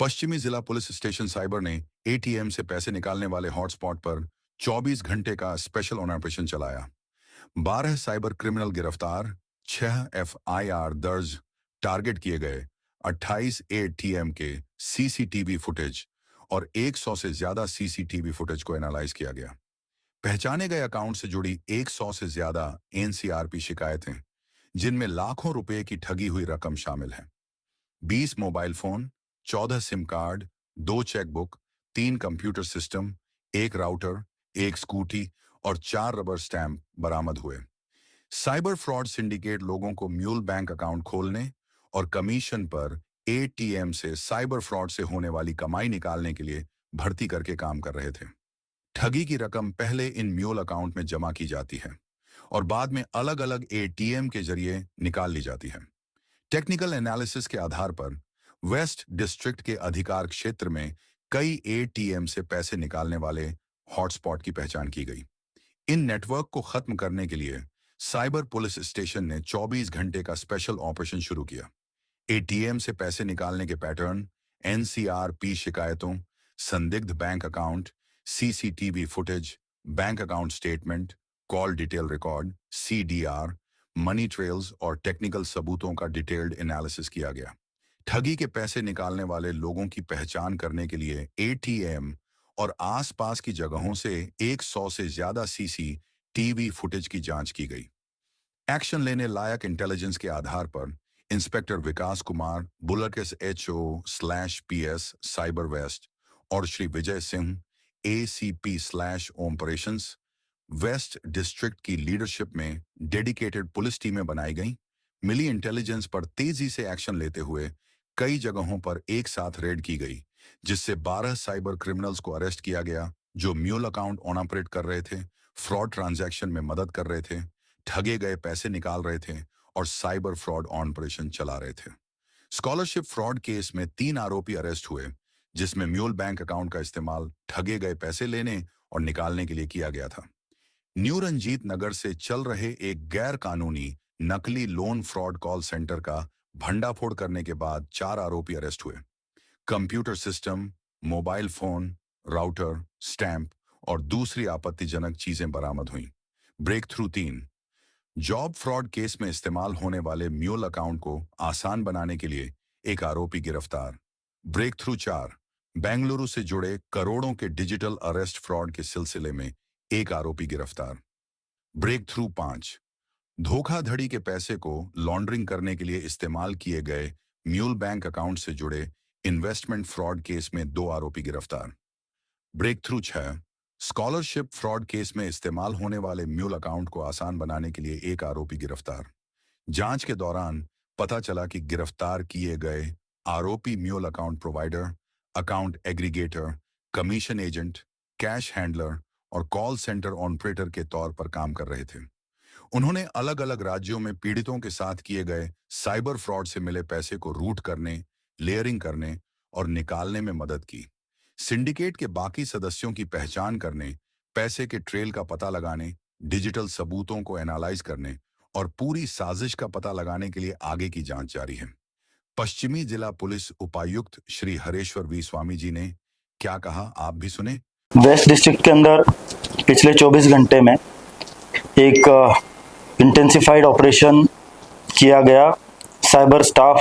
पश्चिमी जिला police station cyber ने एटीएम से पैसे निकालने वाले हॉटस्पॉट पर 24 घंटे का स्पेशल ऑपरेशन चलाया। 12 साइबर क्रिमिनल गिरफ्तार, 6 एफआईआर दर्ज, टारगेट किए गए 28 एटीएम के सीसीटीवी फुटेज और 100 से ज्यादा सीसीटीवी फुटेज को एनालाइज किया गया। पहचाने गए अकाउंट से जुड़ी 100 से ज्यादा एनसीआरपी शिकायतें, जिनमें लाखों रुपए की ठगी हुई रकम शामिल है। 20 mobile phone, 14 SIM card, 2 chequebook, 3 computer system, 1 router, 1 scooty और 4 रबर स्टैंप बरामद हुए। साइबर फ्रॉड सिंडिकेट लोगों को म्यूल बैंक अकाउंट खोलने और कमीशन पर एटीएम से साइबर फ्रॉड से होने वाली कमाई निकालने के लिए भर्ती करके काम कर रहे थे। ठगी की रकम पहले इन म्यूल अकाउंट में जमा की जाती है और बाद में अलग अलग एटीएम के जरिए निकाल ली जाती है। टेक्निकल एनालिसिस के आधार पर वेस्ट डिस्ट्रिक्ट के अधिकार क्षेत्र में कई एटीएम से पैसे निकालने वाले हॉटस्पॉट की पहचान की गई। इन नेटवर्क को खत्म करने के लिए साइबर पुलिस स्टेशन ने 24 घंटे का स्पेशल ऑपरेशन शुरू किया। एटीएम से पैसे निकालने के पैटर्न, एनसीआरपी शिकायतों, संदिग्ध bank account, CCTV footage, bank account statement, call detail record, CDR, money trails और टेक्निकल सबूतों का डिटेल्ड एनालिसिस किया गया। ठगी के पैसे निकालने वाले लोगों की पहचान करने के लिए एटीएम और आसपास की जगहों से 100 से ज्यादा सीसीटीवी फुटेज की जांच की गई। एक्शन लेने लायक इंटेलिजेंस के आधार पर इंस्पेक्टर विकास कुमार, बुलेटिस HO/PS साइबर वेस्ट और Shri Vijay Singh, ACP/ओम operations waste district की लीडरशिप में डेडिकेटेड पुलिस टीमें बनाई गईं। मिली इंटेलिजेंस पर तेजी से एक्शन लेते हुए कई जगहों पर एक साथ रेड की गई, जिससे 12 साइबर क्रिमिनल्स को अरेस्ट किया गया जो म्यूल अकाउंट ऑन ऑपरेट कर रहे थे, फ्रॉड ट्रांजैक्शन में मदद कर रहे थे, ठगे गए पैसे निकाल रहे थे और साइबर फ्रॉड ऑपरेशन चला रहे थे। स्कॉलरशिप फ्रॉड केस में 3 आरोपी अरेस्ट हुए, जिसमें म्यूल बैंक अकाउंट का इस्तेमाल ठगे गए पैसे लेने और निकालने के लिए किया गया था। न्यू रंजीत नगर से चल रहे एक गैर कानूनी नकली लोन फ्रॉड कॉल सेंटर का भंडाफोड़ करने के बाद 4 आरोपी अरेस्ट हुए। Computer system, mobile phone, router, stamp और दूसरी आपत्तिजनक चीजें बरामद हुईं। Breakthrough 3, job fraud case में इस्तेमाल होने वाले म्यूल अकाउंट को आसान बनाने के लिए एक आरोपी गिरफ्तार। ब्रेक थ्रू 4, बेंगलुरु से जुड़े करोड़ों के डिजिटल अरेस्ट फ्रॉड के सिलसिले में एक आरोपी गिरफ्तार। ब्रेक थ्रू 5, धोखाधड़ी के पैसे को लॉन्ड्रिंग करने के लिए इस्तेमाल किए गए म्यूल बैंक अकाउंट से जुड़े इन्वेस्टमेंट फ्रॉड केस में 2 आरोपी गिरफ्तार। Breakthrough 6, scholarship fraud case में इस्तेमाल होने वाले म्यूल अकाउंट को आसान बनाने के लिए एक आरोपी गिरफ्तार। जांच के दौरान पता चला कि गिरफ्तार किए गए आरोपी mule account provider, account aggregator, commission agent, cash handler और कॉल सेंटर ऑपरेटर के तौर पर काम कर रहे थे। उन्होंने अलग अलग राज्यों में पीड़ितों के साथ किए गए साइबर फ्रॉड से मिले पैसे को रूट करने, लेयरिंग करने और निकालने में मदद की। सिंडिकेट के बाकी सदस्यों की पहचान करने, पैसे के ट्रेल का पता लगाने, डिजिटल सबूतों को एनालाइज करने और पूरी साजिश का पता लगाने के लिए आगे की जांच जारी है। पश्चिमी जिला पुलिस उपायुक्त श्री हरेश्वर वी स्वामी जी ने क्या कहा, आप भी सुने। वेस्ट डिस्ट्रिक्ट के अंदर पिछले 24 घंटे में एक इंटेंसिफाइड ऑपरेशन किया गया साइबर स्टाफ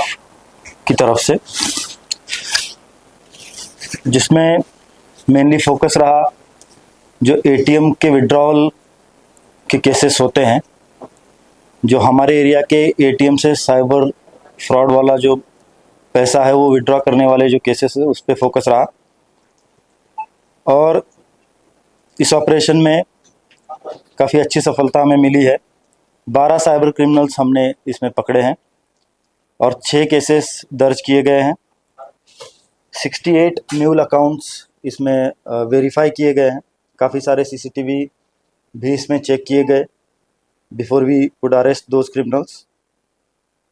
की तरफ से, जिसमें मेनली फोकस रहा जो एटीएम के विड्रॉल के केसेस होते हैं, जो हमारे एरिया के एटीएम से साइबर फ्रॉड वाला जो पैसा है वो विड्रॉ करने वाले जो केसेस है उस पर फोकस रहा। और इस ऑपरेशन में काफ़ी अच्छी सफलता हमें मिली है। 12 साइबर क्रिमिनल्स हमने इसमें पकड़े हैं और 6 केसेस दर्ज किए गए हैं। 68 म्यूल अकाउंट्स इसमें वेरीफाई किए गए हैं। काफ़ी सारे सीसीटीवी भी इसमें चेक किए गए before we would arrest those criminals.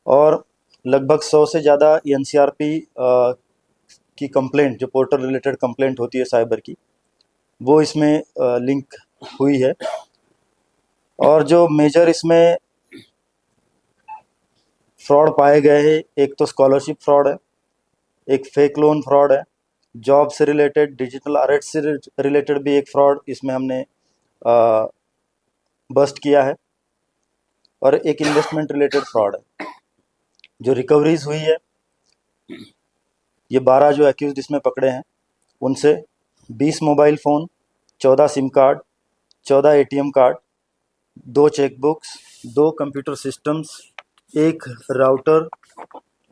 और लगभग 100 से ज़्यादा एनसीआरपी की कंप्लेंट, जो पोर्टल रिलेटेड कंप्लेंट होती है साइबर की, वो इसमें लिंक हुई है। और जो मेजर इसमें फ्रॉड पाए गए हैं, एक तो स्कॉलरशिप फ्रॉड है, एक फेक लोन फ्रॉड है, जॉब से रिलेटेड, डिजिटल अरेस्ट से रिलेटेड भी एक फ्रॉड इसमें हमने बस्ट किया है, और एक इन्वेस्टमेंट रिलेटेड फ्रॉड है। जो रिकवरीज हुई है, ये 12 जो एक्यूज इसमें पकड़े हैं उनसे 20 mobile phone, 14 SIM card, 14 ATM card, 2 chequebooks, 2 computer systems, एक राउटर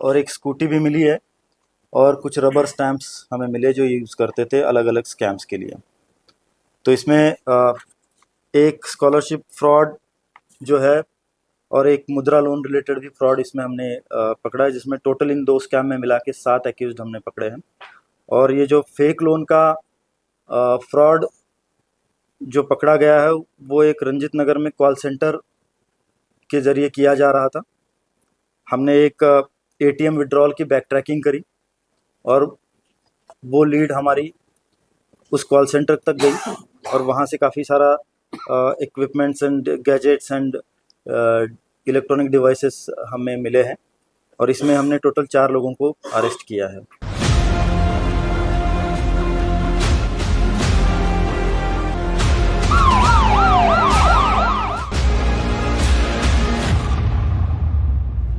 और एक स्कूटी भी मिली है, और कुछ रबर स्टैम्प्स हमें मिले जो यूज़ करते थे अलग अलग स्कैम्स के लिए। तो इसमें एक स्कॉलरशिप फ्रॉड जो है और एक मुद्रा लोन रिलेटेड भी फ्रॉड इसमें हमने पकड़ा है, जिसमें टोटल इन 2 स्कैम में मिला के 7 एक्यूज्ड हमने पकड़े हैं। और ये जो फेक लोन का फ्रॉड जो पकड़ा गया है वो एक रंजित नगर में कॉल सेंटर के ज़रिए किया जा रहा था। हमने एक एटीएम विड्रॉल की बैक ट्रैकिंग करी और वो लीड हमारी उस कॉल सेंटर तक गई, और वहाँ से काफ़ी सारा equipments and gadgets and electronic devices हमें मिले हैं, और इसमें हमने टोटल 4 लोगों को अरेस्ट किया है।